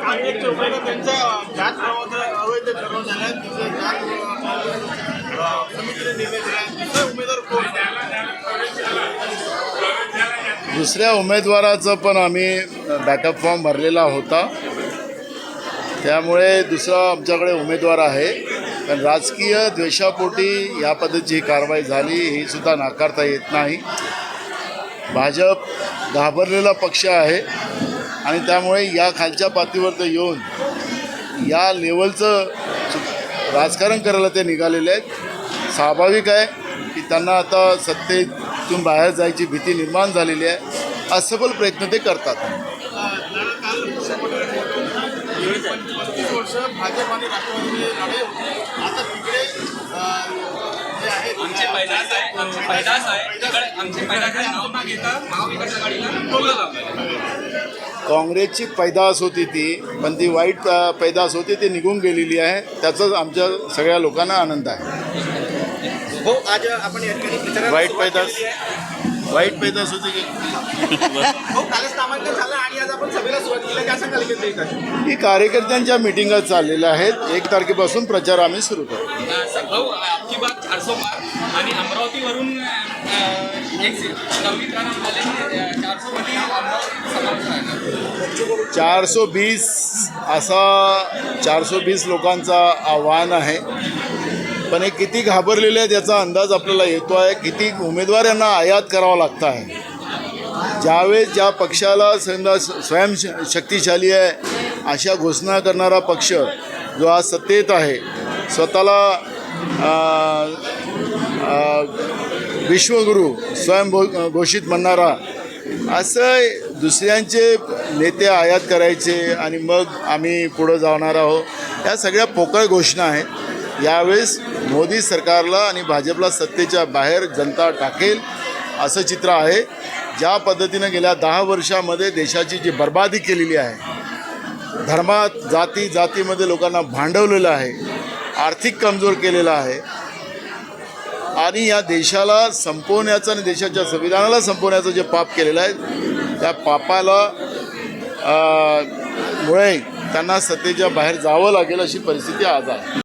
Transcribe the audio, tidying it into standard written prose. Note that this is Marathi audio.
काँग्रेसचे उमेदवार त्यांच्या जात प्रमाणात अवैध ठरवून झाल्या तिथे जात समितीने निर्णय दिला. दुसरा उमेदवार कोण? दुसऱ्या उमेदवाराचं पण आम्ही बॅकअप फॉर्म भरलेला होता, त्यामुळे दुसरा आमच्याकडे उमेदवार आहे. पण राजकीय द्वेषापोटी या पद्धतीची कारवाई झाली ही सुद्धा नाकारता येत नाही. भाजप घाबरलेला पक्ष आहे आणि त्यामुळे या खालच्या पातळीवर येऊन या लेवलचं राजकारण करायला ते निघालेले आहेत. स्वाभाविक आहे की त्यांना आता सत्तेतून बाहेर जायची भीती निर्माण झालेली आहे. असफल प्रयत्न ते करतात. 35 वर्ष भाजप आणि राष्ट्रवादीने लढाई होती. आता तिकडे जे आहेत आमचे पैदास आहे आमचे पैदास नाव न घेता महाविकास आघाडीला टोललं जातं. काँग्रेसची पैदास होती ती, पण ती वाईट पैदास होती, ती निघून गेलेली आहे. त्याचाच आमच्या सगळ्या लोकांना आनंद आहे. हो, आज आपण या ठिकाणी प्रचाराला वाईट सुरुवात पैदास केलेली आहे. वाईट पैदास होती की हो, कालच नामांकन झालं आणि आज आपण सभेला सुरुवात केली. काय सांगाल केंद्रीय? ही कार्यकर्त्यांच्या मिटिंगा चाललेल्या आहेत. 1 तारखेपासून प्रचार आम्ही सुरू करू. भाऊ आपकी बात 400 पार आणि अमरावतीवरून एक नवीन राणा आले 400 मध्ये अमरावती समावेश आहे. 420 असा 420 लोकांचा आव्हान आहे. पण हे किती घाबरलेले आहेत याचा अंदाज आपल्याला येतो आहे. किती उमेदवार यांना आयात करावा लागत आहे. ज्यावेळेस ज्या पक्षाला समजा स्वयंशक्तिशाली आहे अशा घोषणा करणारा पक्ष जो आज सत्तेत आहे, स्वतःला विश्वगुरू घोषित म्हणणारा, असं दुसऱ्यांचे नेते आयात करायचे आणि मग आम्ही पुढं जाणार आहोत, या सगळ्या पोकळ घोषणा आहेत. यावेळेस मोदी सरकारला आणि भाजपला सत्तेच्या बाहेर जनता टाकेल असं चित्र आहे. ज्या पद्धतीनं गेल्या 10 वर्षामध्ये देशाची जी बर्बादी केलेली आहे, धर्मात जातीमध्ये लोकांना भांडवलेलं आहे, आर्थिक कमजोर केलेलं आहे आणि या देशाला संपवण्याचं आणि देशाच्या संविधानाला संपवण्याचं जे पाप केलेलं आहे, त्या पापाला मुळे त्यांना सत्तेच्या बाहेर जावं लागेल अशी परिस्थिती आज आहे.